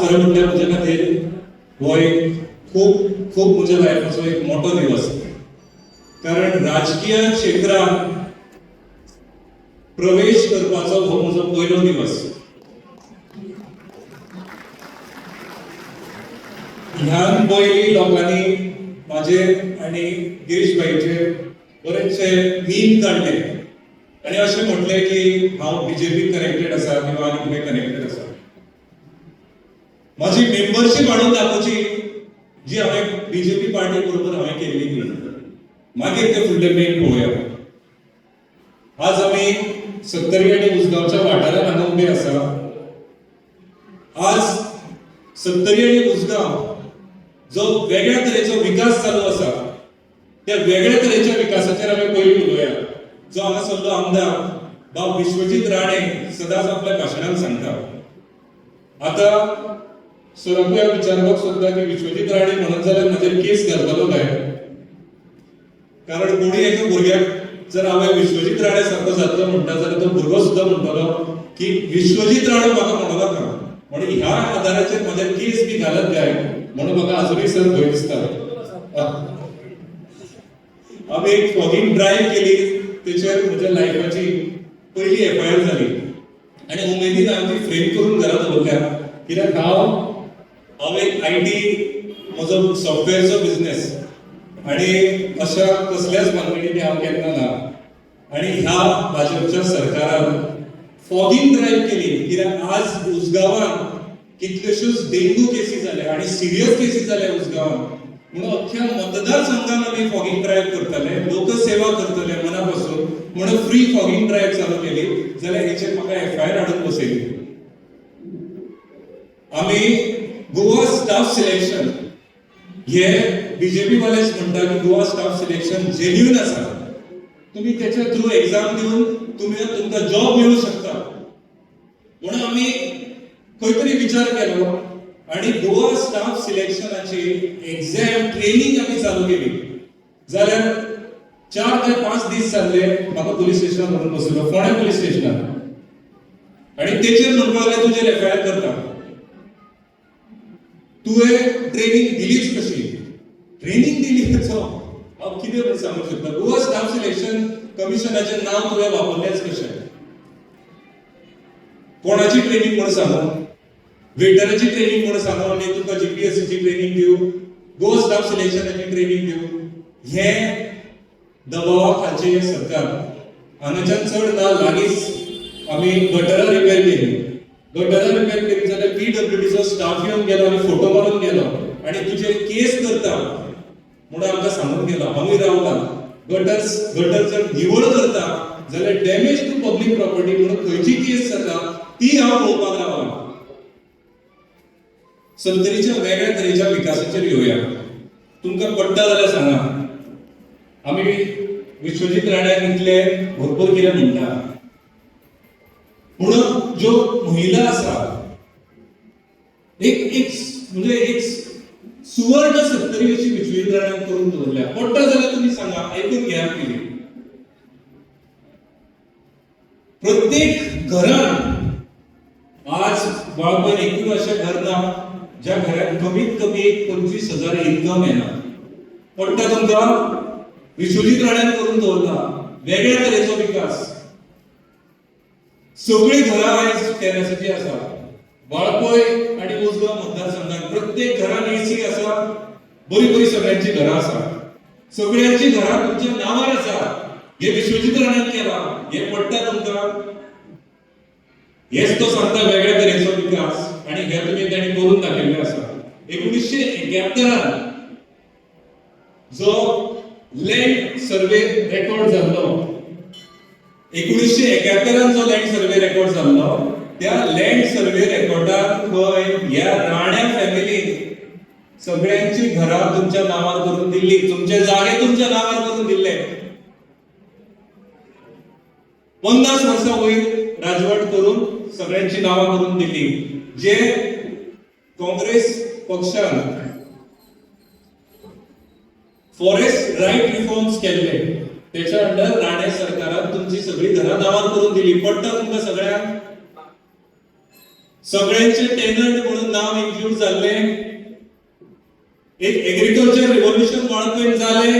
खरं म्हटल्यार म्हजे खातीर हो एक खूप खूप म्हज्या लायफाचो एक मोठो दिवस, कारण राजकीय क्षेत्रात प्रवेश करपाचो हो म्हजो पयलो दिवस. ह्यान पयलीं लोकांनी माझे आनी गिरीश भाईचे बरेचशे मीम काडले आनी अशें म्हटलें की हांव बीजेपी कनेक्टेड आसा किंवा आनी कितें कनेक्टेड आसा. माझी मेंबरशीप हाडून दाखोवची जी हांवें बीजेपी पार्टी बरोबर हांवें केल्ली ती. मागीर ते फुडले मेन पळोवया. आज आमी सत्तरी आनी उसगांवच्या वाठारांत हांगा उबे आसा. आज सत्तरी आनी उसगांव जो वेगळ्या तरेचो विकास चालू आसा, त्या वेगळ्या तरेच्या विकासाचेर आमी पयलीं उलोवया. जो हांगासरलो आमदार भाव विश्वजीत राणे सदांच आपल्या भाशणांत सांगता. आतां सगळ्या विचारपाक सोदता की विश्वजीत राणे म्हणत जाल्यार म्हजेर केस घालतलो काय, कारण कोणी एका भुरग्याक जर हांवें विश्वजीत राणे सारको जातलो म्हणटा जाल्यार तो भुरगो सुद्दां म्हणटलो की विश्वजीत राणे म्हाका म्हणू नाका, म्हणून ह्या आदाराचेर म्हजेर केस बी घालत काय म्हणून म्हाका अजुनूय सर भंय दिसता. आमी एक फॉगिंग ड्रायव्ह केली, तेचेर म्हज्या लायफाची पयली एफआयआर जाली आनी उमेदीन हांवें ती फ्रेम करून घरा दवरल्या, कित्याक हांव एक आयटी म्हजो सॉफ्टवेअरचो बिझनेस आनी अशा कसल्याच भानगडींनी हांव केन्ना ना. आनी ह्या भाजपच्या सरकारान फॉगिंग ड्रायव्ह केली, कित्याक आज उसगांवांत कितल्योश्योच डेंगू केसी जाल्या आनी सिरियस केसी जाल्या उसगांवांत, म्हणून अख्ख्या मतदारसंघान आमी फॉगिंग ड्रायव्ह करतले, लोकसेवा करतले मना पासून म्हणून फ्री फॉगिंग ड्रायव्ह चालू केली. जाल्यार हेचेर म्हाका एफआयआर हाडून बसयली. आमी गोवा स्टाफ सिलेक्शन हे बीजेपी वालेच म्हणटा की गोवा स्टाफ सिलेक्शन जेन्युइन आसा, तुम्ही त्याच्या थ्रू एग्जाम दिवन तुमकां जॉब मिळू शकता. म्हणून आमी खंय तरी विचार केलो आनी गोवा स्टाफ सिलेक्शनाची एग्जाम ट्रेनिंग आमी चालू केली. जाल्यार 4 ते 5 दीस जाल्ले म्हाका पुलीस स्टेशनार व्हरून बसयलो, फोंड्या पुलीस स्टेशनार, आनी तेचेर म्हणपाक लागले तुजेर एफआयआर करता. तुवें ट्रेनिंग दिलीच कशी? ट्रेनिंग दिली खंयचो? हांव कितें म्हूण सांगूंक शकता? गोवा स्टाफ सिलेक्शन कमिशनाचें नांव तुवें वापरलेंच कशें? कोणाची ट्रेनिंग म्हूण सांगू? वेटराची ट्रेनिंग म्हूण सांगू आनी तुका जीपीएससीची ट्रेनिंग दिवू, गोवा स्टाफ सिलेक्शनाची ट्रेनिंग दिवू? हे दबावा खालचे सरकार. हांगाच्यान चड ना लागींच आमी गटरां रिपेर केली. गटरां रिपेर केली जाल्यार पीडब्ल्यूडीचो स्टाफ येवन गेलो आनी फोटो मारून गेलो आनी तुजेर केस करता म्हणून आमकां सांगून गेलो. हांवूय रावला. गटर जर निवळ करता जाल्यार डॅमेज टू पब्लीक प्रॉपर्टी म्हणून खंयची केस जाता ती हांव पळोवपाक रावला. सत्तरीच्या वेगळ्या तरेच्या विकासाचेर येवया. तुमकां पडटा जाल्यार सांगा. आमी विश्वजीत राण्याक इतले भरपूर कितें म्हणटा, म्हणून ज्यो महिला आसा एक म्हणजे एक सुवर्ण सत्तरी अशी विश्वजीत राण्यान करून दवरल्या. पडटा जाल्यार तुमी सांगा, आयकून घ्या पयलीं. प्रत्येक घरान आज गोंयांत एकूच अशें घर ना ज्या घरात कमीत कमी 25,000 इन्कम येना. पडटा तुमकां? विश्वजीत राण्यान करून दवरला वेगळ्या तरेचो विकास. सगळी घरां आयज टेरेसाची आसा. वाळपय आनी उसगांव मतदारसंघात प्रत्येक घरान एसी आसा, बरी बरी सगळ्यांची घरां आसा. सगळ्यांची घरां तुमच्या नांवार आसा. हे विश्वजीत राण्यान केला. हे पडटा तुमकां? हेच तो सांगता वेगळ्या तरेचो विकास आनी हे तुमी ताणी करून दाखयल्ले आसा. 1971 जो लँड सर्वे रेकॉर्ड जाल्लो, 1971 जो लँड सर्वे रेकॉर्ड जाल्लो, त्या लँड सर्वे रेकॉर्डात खंय ह्या राण्या फॅमिलीन सगळ्यांची घरां तुमच्या नांवार करून दिल्ली, तुमचे जागे तुमच्या नांवार करून दिल्ले. 50 वर्सां वयर राजवट करून सगळ्यांची नांवां करून दिल्ली. जे काँग्रेस पक्षान फॉरेस्ट राईट रिफॉर्म्स केल्ले त्याच्या अंडर राणे सरकारान तुमची सगळी घरां नांवार करून दिली. पडटा तुमकां सगळ्यांक? सगळ्यांचे टेनंट म्हणून नाव इन्क्लूड झाले. एक एग्रीकल्चर रिव्होल्यूशन वाळपयत जाले.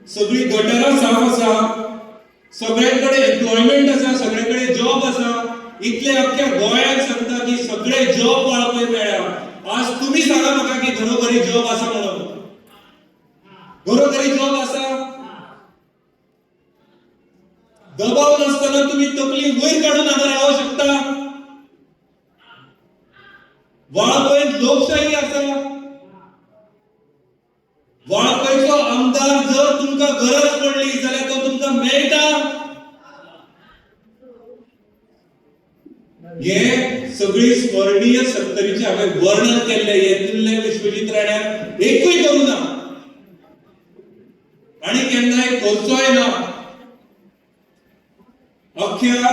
सगळी गटारां साफ आसा. सगळ्यांकडे एम्प्लॉयमेंट आसा. सगळ्यांकडे जॉब आसा. इतले अख्ख्या गोंयाक सांगता की सगळे जॉब वाळपय मेळ्ळा. आज तुम्ही सांगा म्हाका की घरोघरी जॉब आसा म्हणून. घरोघरी जॉब आसा. दबाव नसताना तुम्ही तकली वयर काढून हांगा रावू शकता. वाळपयत लोकशाही आसा. वाळपयचो आमदार जर तुमकां गरज पडली जाल्यार तो तुमकां मेळटा. हे सगळी स्वर्णीय सत्तरीचे हांवें वर्णन केल्ले. येतुल्ले विश्वजीत राण्यान एकूय करूं ना आनी केन्नाय करचोय ना. अख्ख्या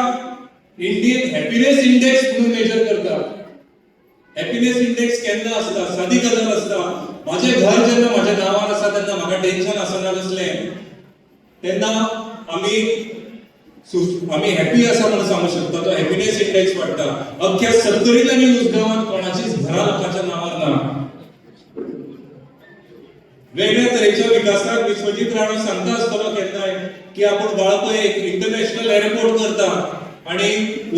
इंडियन हॅपीनेस इंडेक्स म्हणून मेजर करता. हॅपीनेस इंडेक्स केन्ना आसता? सादी गजाल आसता. माझे घर जेन्ना माझ्या नावार आसा तेन्ना म्हाका टेन्शन आसना कसलें. तेन्ना आमी हॅपी आसा म्हणून सांगू शकता. तो हॅपीनेस इंडेक्स वाडटा. अख्ख्या सत्तरीत आनी उसगांवांत कोणाचीच घरां लोकांच्या नावार ना. वेगळ्या तरेच्या विकासाक विश्वजीत राणो सांगता आसतलो केन्नाय की आपूण वाळपय एक इंटरनॅशनल एअरपोर्ट करता आणि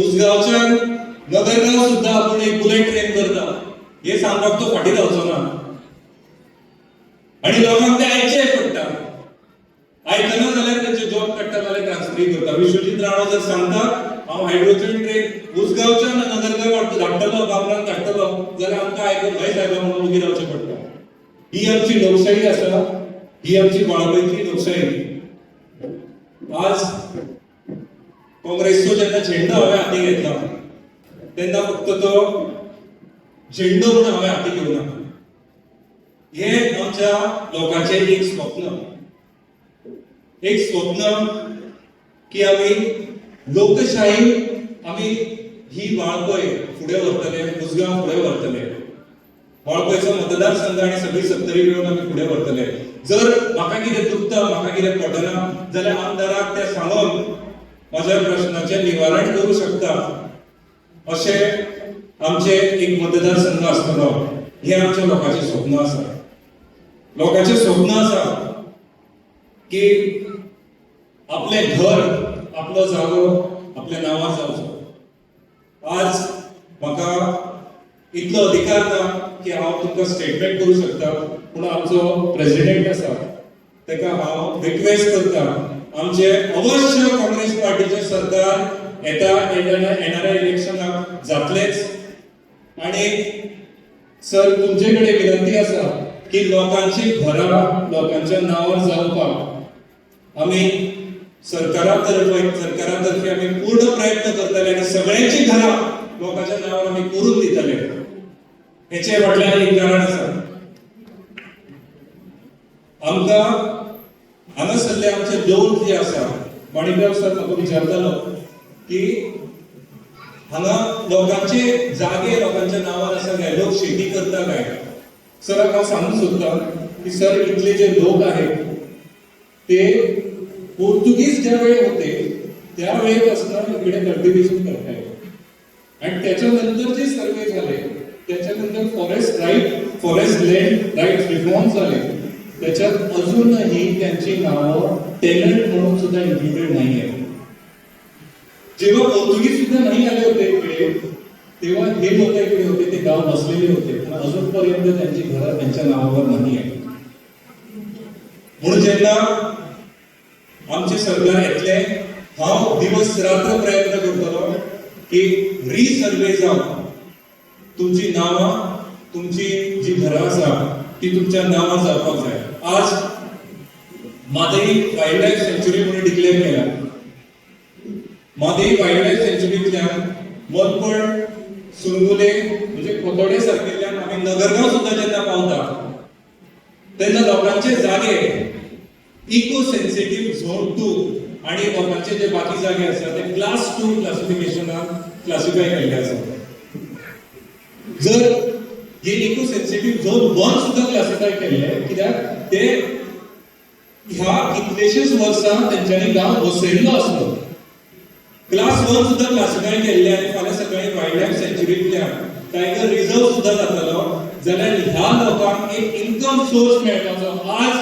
उसगांवच्यान नगरगांव सुद्धा आपूण एक बुलेट ट्रेन करता. हे सांगपाक तो फाटीं रावचो ना. आणि लोकांक ते आयचेय पडटा. आयकना जाल्यार तेंचे जॉब काडटा जाल्यार ट्रान्सफरी करता. विश्वजीत राणो जर सांगता हांव हायड्रोजन ट्रेन उसगांवच्यान नगरगांव धाडटलो, बाबरान धाडटलो जाल्यार आमकां आयकून भंय सायबा म्हणून उगी रावचें पडटा. ही आमची लोकशाही आसा. ही आमची वाळपयची लोकशाही. आज काँग्रेसचो जेन्ना झेंडो हांवें हाती घेतला तेन्ना फक्त तो झेंडो म्हणून हांवें हाती घेवना. हे आमच्या लोकांचें एक स्वप्न. एक स्वप्न की आमी लोकशाही आमी ही वाळपय फुडें व्हरतले. उसगांव फुडें व्हरतले. वाळपयचो मतदारसंघ आनी सगळी सत्तरी मेळून आमी फुडें व्हरतले. जर म्हाका कितें चुकता, म्हाका कितें पटना जाल्यार आमदाराक तें सांगून म्हज्या प्रश्नाचें निवारण करूं शकता. अशें आमचे एक मतदारसंघ आसतलो. हे आमच्या लोकांचें स्वप्न आसा. लोकांचें स्वप्न आसा की आपले घर, आपलो जागो आपल्या नांवार जावचो. आज म्हाका इतलो अधिकार ना की हांव तुमकां स्टेटमेंट करूं शकता. पूण आमचो प्रेसिडेंट आसा तेका हांव रिक्वेस्ट करता आमचे अवश्य काँग्रेस पार्टीचे सरकार येणाऱ्या इलेक्शनाक जातलेच. आणि सर तुमचे कडेन विनंती आसा की लोकांची घरां लोकांच्या नांवार जावपाक आमी सरकारातर्फे आमी पूर्ण प्रयत्न करतले आनी सगळ्यांची घरां लोकांच्या नांवार आमी करून दितले. हेचे फाटल्यान एक कारण आसा. आमकां हांगासरले आमचे लोक जे आसा माणिकराव सर म्हाका विचारतालो की हांगा लोकांचे जागे लोकांच्या नांवार आसा काय, लोक शेती करता काय. सराक हांव सांगूंक सोदता की सर इथले जे लोक आहेत ते पोर्तुगीज ज्या वेळी होते त्या वेळेपासून इकडे कल्टिव्हेशन करतायत. आणि त्याच्यानंतर जे सर्वे झाले त्याच्यानंतर फॉरेस्ट लँड राईट रिफॉर्म झाले. त्याच्यात अजूनही त्यांची नावं टेनंट म्हणून सुद्धा इन्क्लुडेड नाही आहे. जेव्हा पोर्तुगीज सुद्धा नाही आले होते इकडे तेव्हा हे लोक इकडे होते, ते गाव बसलेले होते पण अजूनपर्यंत त्यांची घरं त्यांच्या नावावर नाही आहे. म्हणून जेव्हा आमचे सरकार येतले हांव दिवस रात्र प्रयत्न करतलो की रिसर्वे जावन तुमची नावां, तुमची जी घरां आसा ती तुमच्या नावार जावपाक जाय. आज मादई वायल्ड लायफ सेंच्युरी म्हणून डिक्लेअर केला. मादई वायल्ड लायफ सेंच्युरींतल्यान मोलपड, सुरगुले म्हणजे कोतोडे सारकेल्यान आमी नगरगांव सुद्धा जेन्ना पावता तेन्ना लोकांचे जागे इको सेन्सिटिव्ह झोन 2 आणि लोकांचे जे बाकी जागे आसा ते क्लास 2 क्लासिफिकेशनान क्लासिफाय केल्ले आसा. जर हे इको सेन्सिटिव्ह झोन 1 सुद्धा क्लासिफाय केले कित्याक ते ह्या कितलेशेच वर्सां तेंच्यांनी गांव वसयल्लो आसलो. क्लास 1 सुद्धा क्लासिफाय केल्ले आनी फाल्यां सकाळी वायल्ड लायफ सँच्युरींतल्यान टायगर रिझर्व सुद्धा जातलो जाल्यार ह्या लोकांक एक इन्कम सोर्स मेळटा जो आज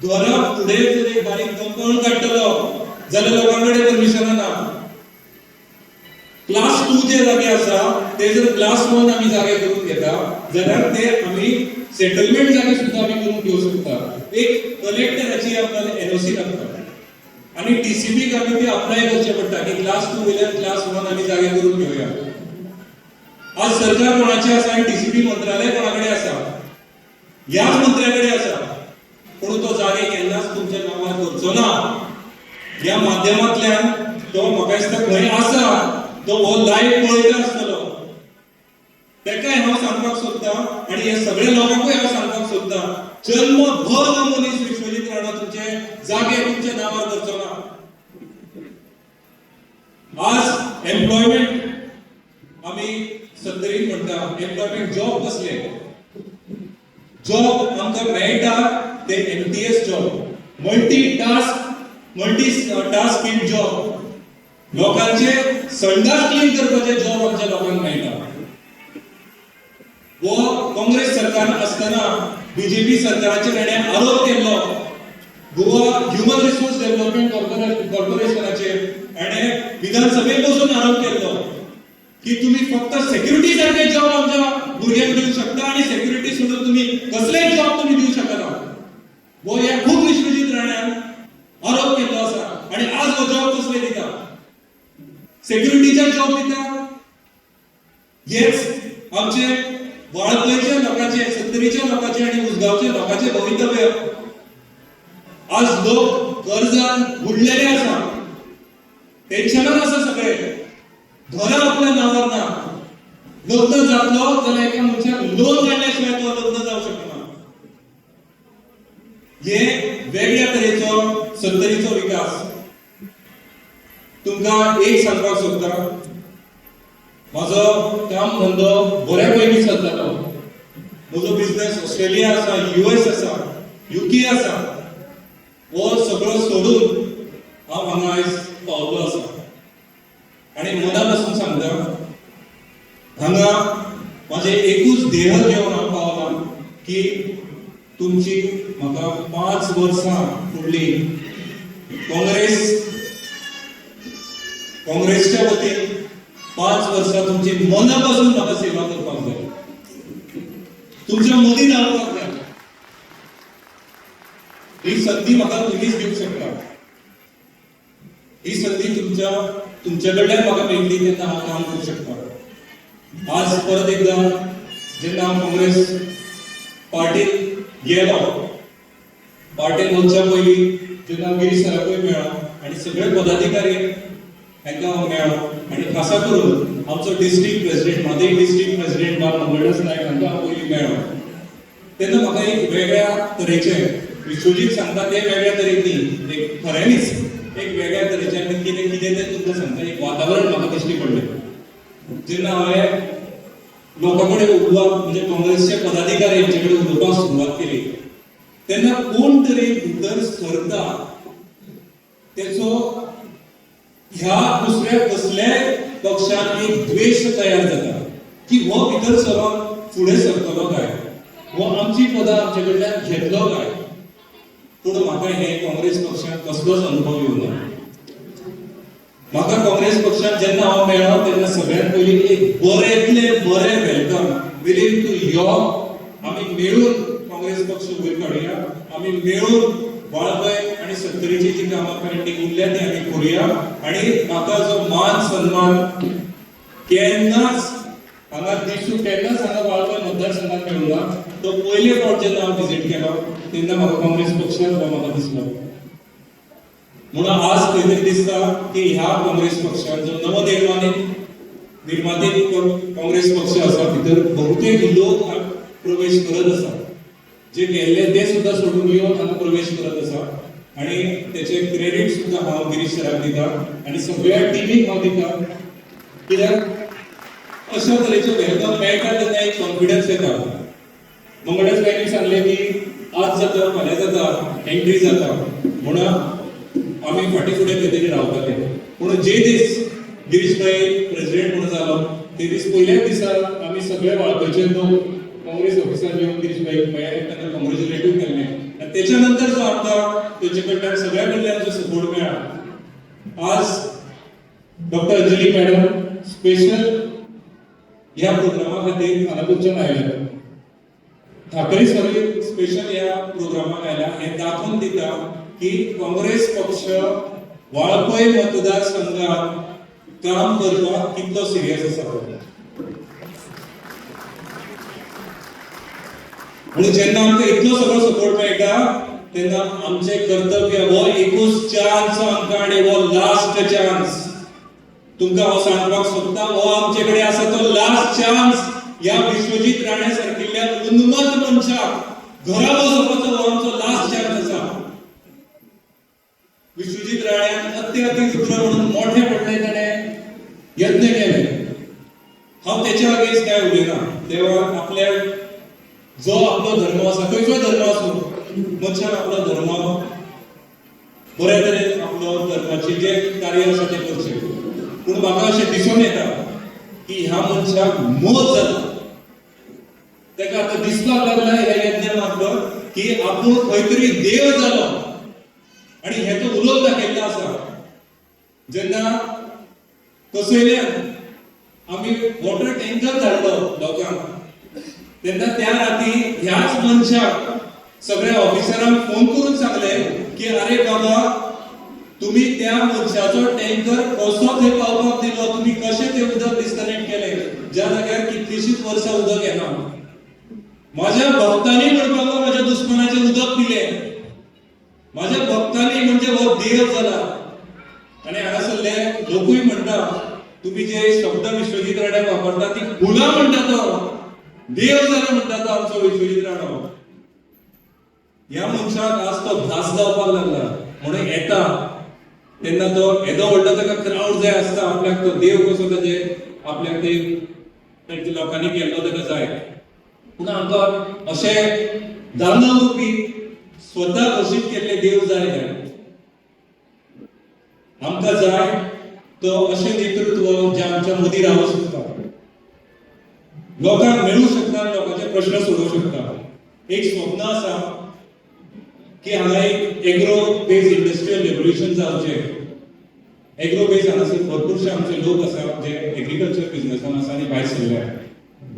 घरा फुडें जर एक बारीक कंपाऊंड काडटलो जाल्यार लोकांकडे परमिशन ना. क्लास 2 जे जागे आसा ते जर क्लास 1 आमी जागे करून घेता जाल्यार ते आमी सेटलमेंट जागे सुद्धा आमी करून घेवं शकता. एक कलेक्टराची आपल्याला एनओसी लागता आणि टीसीबी आमी ते अप्लाय करचे पडटा की क्लास 2 वयल्यान क्लास 1 आमी जागे करून घेवया. आज सरकार कोणाचे आसा आणि टीसीबी मंत्रालय कोणाकडे आसा? ह्याच मंत्र्याकडे आसा. पूण तो जागे केन्नाच तुमच्या नांवार करचो ना. ह्या माध्यमांतल्यान तो म्हाका दिसता खंय आसा तो हो लायव्ह पळयता आसतलो. तेकाय हांव सांगपाक सोदता आणि हे सगळे लोकांकूय हांव सांगपाक सोदता जन्मभर हो मनीस विश्वजीत राणा तुमचे जागे तुमच्या नांवार करचो ना. आज एम्प्लॉयमेंट आमी सत्तरीन म्हणटा एम्प्लॉयमेंट जॉब कसले जॉब आमकां मेळटा ते MTS job multi task skill job लोकांचे संडास क्लीन करपाचे जॉब आमच्या लोकांक मेळटा. वो काँग्रेस सरकार असताना बीजेपी सरकाराचे ताणें आरोप केल्लो गोवा ह्युमन रिसोर्स डेव्हलपमेंट कॉर्पोरेशनाचे आणि विधानसभेत बसून आरोप केल्लो की तुम्ही फक्त सेक्युरिटी सारखे जॉब आमच्या भुरग्यांक दिवं शकता आणि सेक्युरिटी सोडून तुम्ही कसलेच जॉब तुम्ही दिवं शकना. वो ह्या खूप विश्वजीत राण्यान आरोप केल्लो आसा आणि आज हो जॉब कसले दिता सेक्युरिटीचा जॉब दिता. हेच आमचे वाळपयच्या लोकांचे सत्तरीच्या लोकांचे आणि उसगावच्या लोकांचे भवितव्य. आज लोक कर्जान बुडलेले आसा टेन्शनान आसा सगळे घरा आपल्या नांवार ना. लग्न जातलो जाल्यार एका मनशाक लोन काडल्याशिवाय तो लग्न जावं शकना. हे वेगळ्या तरेचो सत्तरीचो विकास. तुमकां एक सांगपाक सोदता माझो काम धंदो बऱ्या पैकी चलतालो. म्हजो बिझनेस ऑस्ट्रेलिया आसा यूएस आसा यूके आसा. हो सगळो सोडून हांव हांगा आयज पावलो आसा आणि मना पासून सांगता हांगा माझे एकूच ध्येय घेवन हांव पावला की तुमची म्हाका 5 वर्सां फुडली काँग्रेसच्या वतीन 5 वर्सां तुमची मना पासून म्हाका सेवा करपाक जाय. तुमच्या मदीं रावपाक जाय. ही संधी म्हाका तुम्हीच दिवंक शकता. ही संधी तुमच्या कडल्यान म्हाका मेळटली तेन्ना हांव काम करूं शकता. आज परत एकदा जेन्ना हांव काँग्रेस पार्टीत गेलो पार्टीन वचच्या पयलीं जेन्ना हांव गिरीश सराकूय मेळ्ळो आनी सगळे पदाधिकारी हांकां हांव मेळ्ळो आनी खासा करून आमचो डिस्ट्रिक्ट प्रेसिडेंट म्हादेय डिस्ट्रिक्ट प्रेसिडेंट बाब मंगळदास नायक हांकां हांव पयलीं मेळ्ळो. तेन्ना म्हाका एक वेगळ्या तरेचें विश्वजीत सांगता ते वेगळ्या तरेन एक खऱ्यांनीच एक वेगळ्या तरेचें आनी कितें ते तुमकां सांगता एक वातावरण म्हाका दिश्टी पडलें. जेन्ना हांवें लोकां कडेन उलोवप म्हणजे काँग्रेसचे पदाधिकारी हांचे कडेन उलोवपाक सुरवात केली तेन्ना कोण तरी भितर सरता तेचो ह्या दुसऱ्या कसल्याय पक्षान एक द्वेष तयार जाता की हो भितर सरून फुडें सरतलो काय हो आमची पदां आमचे कडल्यान घेतलो काय. पूण म्हाका हे काँग्रेस पक्षान कसलोच अनुभव येवना. म्हाका काँग्रेस पक्षान जेन्ना हांव मेळ्ळो तेन्ना सगळ्यात पयलीं एक बरेंतले बरें वेलकम विलींग टू यो. आमी मेळून काँग्रेस पक्ष वयर काडुया. आमी मेळून वाळपय आनी सत्तरीची जी कामां पेंडींग उरल्या ती आमी करुया आनी म्हाका जो मान सन्मान केन्नाच हांगा दिसूं केन्नाच हांगा वाळपय मतदारसंघात मेळुना. तो पयले फावट जेन्ना हांव विजीट केलो तेन्ना म्हाका काँग्रेस पक्षान हो म्हाका दिसलो. म्हणून आज खंय तरी दिसता की ह्या काँग्रेस पक्षान जो निर्मातीत काँग्रेस पक्ष आसा भितर बहुतेक लोक प्रवेश करत आसा. जे गेल्ले ते सुद्धा सोडून येवन हांगा प्रवेश करत आसा आणि त्याचे क्रेडिट सुद्धा हांव गिरीश सराक दिता आणि सगळ्या टिमीक हांव दिता. कित्याक अशा तरेचे वेलकम मेळटा तेन्ना एक कॉन्फिडन्स येता. मंगळदास नायकान सांगले की आज जाता फाल्यां जाता एंट्री जाता म्हणून आमी फाटी फुडें खंय तरी रावताले. म्हणून जे दीस गिरीशभाई प्रेसिडेंट म्हणून जालो ते दीस पहिल्याच दिसा आम्ही सगळे वळखीचे लोक काँग्रेस ऑफिसार येऊन गिरीशभाई मेळ्ळे तांकां कॉंग्रॅच्युलेटूय केल्ले आनी तेच्या नंतर जो आमकां तेचे कडल्यान सगळ्या कडल्यान जो सपोर्ट मेळ्ळा आज डॉक्टर अंजली मॅडम स्पेशल ह्या प्रोग्रामा खातीर हांगाच्यान आयल्या ठाकरे सगळे स्पेशल ह्या प्रोग्रामाक आयल्या हे दाखोवन दिता की काँग्रेस पक्ष वाळपय मतदारसंघात काम करपाक कितलो सिरियस आसा म्हणून जेन्ना आमकां इतलो सगळो सपोर्ट मेळटा तेन्ना आमचें कर्तव्य हो एकूच चान्स आमकां आनी हो लास्ट चान्स तुमकां हांव सांगपाक सोदता हो आमचे कडेन आसा तो लास्ट चान्स ह्या विश्वजीत राणे सारकिल्ल्या उन्मत्त मनशाक घरा बसोवपाचो हो आमचो लास्ट चान्स आसा विश्वजीत राण्यान अत्याधिक म्हणून मोठे पडले ताणें यत्न केले हांव तेच्या अगेन्स्ट काय उलयना तेव्हा आपल्या जो आपलो धर्म आसा खंयचोय धर्म आसूं मनशान आपलो धर्म बऱ्या तरेन आपलो धर्माचे जे कार्य आसा ते करचें पूण म्हाका अशें दिसून येता की ह्या मनशाक मोग जाता तेका आतां दिसपाक लागला ह्या यज्ञान आपलो की आपूण खंय तरी देव जालो आनी हेचो उलोवप दाखयल्लो आसा जेन्ना कसयल्यान आमी वॉटर टँकर धाडलो लोकांक तेन्ना त्या राती ह्याच मनशाक सगळ्या ऑफिसरांक फोन करून सांगले की अरे बाबा तुम्ही त्या मनशाचो टँकर कसो थंय पावपाक दिलो तुम्ही कशें तें उदक डिस्कनेक्ट केलें ज्या जाग्यार कितलीशींच वर्सां उदक येना माझ्या भक्तांनी म्हणपाक लागलो माझ्या दुश्मनाचें उदक पिलें माझ्या भक्तांनी म्हणजे हो देव जाला आनी हांगासरले लोकूय म्हणटा तुम्ही जे शब्द विश्वजीत राण्याक वापरता ती फुलां म्हणटा तो देव जाला म्हणटा तो आमचो विश्वजीत राणो ह्या मनशाक आज तो भास जावपाक लागला म्हणून येता तेन्ना तो येदो व्हडलो ताका क्राउड जाय आसता आपल्याक तो देव कसो ताजे आपल्याक ते लोकांनी केल्लो ताका जाय पूण आमकां अशें दानव रुपी स्वता घोशीत केल्ले देव जाय आमकां जाय तो अशें नेतृत्व जे आमच्या मदीं रावूंक शकता लोकांक मेळूंक शकता लोकांचे प्रश्न सोडवूंक शकता एक स्वप्न आसा की हांगा एक एग्रो बेस्ड इंडस्ट्रियल रेव्होल्यूशन जावचें एग्रो बेस्ड हांगासर भरपूरशे आमचे लोक आसा जे एग्रीकल्चर बिझनेसान आसा आनी भायर सरल्या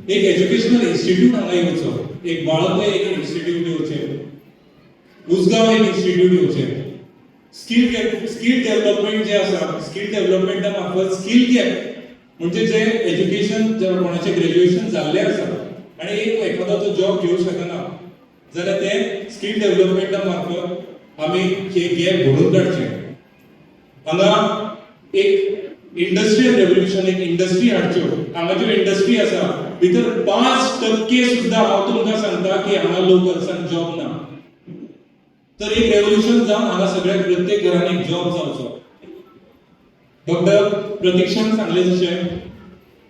एक एज्युकेशनल इन्स्टिट्यूट हांगा येवचो एक बाळपय एक इन्स्टिट्यूट येवचें उसगांव एक इन्स्टिट्यूट येवचें स्किल डेव्हलपमेंट जे आसा स्किल डेव्हलपमेंटा मार्फत स्किल गॅप म्हणजे जे एज्युकेशन जे कोणाचे ग्रॅज्युएशन जाल्ले आसा आनी एक एखादो तो जॉब घेवंक शकना जाल्यार ते स्किल डेव्हलपमेंटा मार्फत आमी हे गॅप भरून काडचे हांगा एक इंडस्ट्रियल रेव्होल्यूशन एक इंडस्ट्री हाडच्यो हांगा ज्यो इंडस्ट्री आसा भितर 5% सुद्दां हांव तुमकां सांगता की हांगा लोकल्सांक जॉब ना तर एक रेव्होल्यूशन जावन हांगा सगळ्या प्रत्येक घरान एक जॉब जावचो डॉक्टर प्रतीक्षान सांगले जशें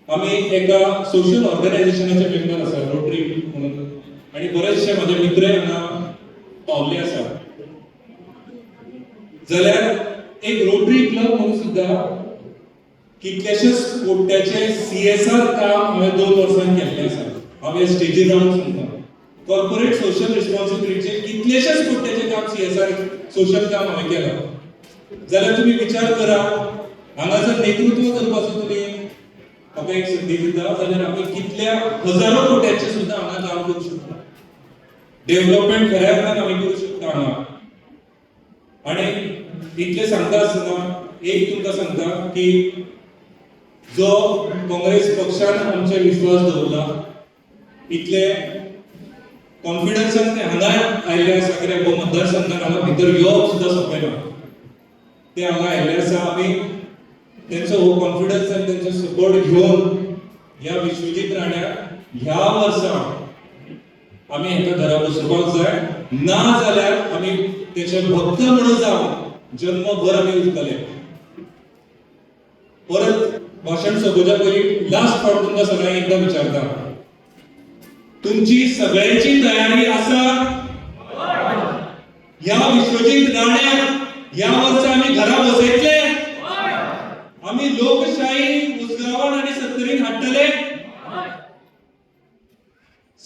आमी एका सोशल ऑर्गनायझेशनाचे मेंबर आसा रोटरी म्हणून आनी बरेचशे माझे मित्रय हांगा पावले आसा जाल्यार एक रोटरी क्लब म्हणून सुद्दां कितलेशेच कोट्याचे सीएसआर काम हांवें 2 वर्सां केल्लें आसा हांव ह्या स्टेजीर रावन सांगता कॉर्पोरेट सोशल रिस्पॉन्सिबिलिटीचे कितलेशेच कोट्याचे काम सीएसआर सोशल काम हांवें केलां जाल्यार तुमी विचार करा हांगा जर नेतृत्व करपाचो तुमी म्हाका एक संदी दिता जाल्यार आमी कितल्या हजारो कोट्याचे सुद्दां हांगा काम करूं शकता डेव्हलपमेंट खऱ्या अर्थान आमी करूं शकता हांगा आनी इतले सांगता आसतना एक तुमकां सांगता की जो काँग्रेस पक्षान आमचे विश्वास दवरला इतले कॉन्फिडन्सान ते हांगा आयिल्ले आसा कित्याक हो मतदारसंघात हांगा भितर येवप सुद्दां सोंपें ना ते हांगा आयिल्ले आसा आमी तेंचो हो कॉन्फिडन्स आनी तेंचो सपोर्ट घेवन ह्या विश्वजीत राण्याक ह्या वर्सा आमी हेका घरा बसोवपाक जाय ना जाल्यार आमी तेचे भक्त म्हणून जावन जन्मभर आमी उरतले परत भाषण सोंपोवच्या पयलीं लास्ट फावट तुमकां सगळ्यांक एकदा विचारता तुमची सगळ्यांची तयारी आसा ह्या विश्वजीत राण्याक ह्या वर्सा आमी घरा बसयतले आम्ही लोकशाही उसगावण आणि सत्तरीन हाडटले.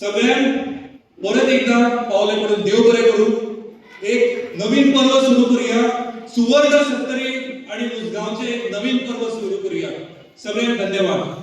सगळ्यांक परत एकदा पावले पडून देव बरें करूं. एक नवीन पर्व सुरू करूया. सुवर्ण सत्तरी आणि उसगावचे एक नवीन पर्व सुरू करूया. सगळ्यांक धन्यवाद.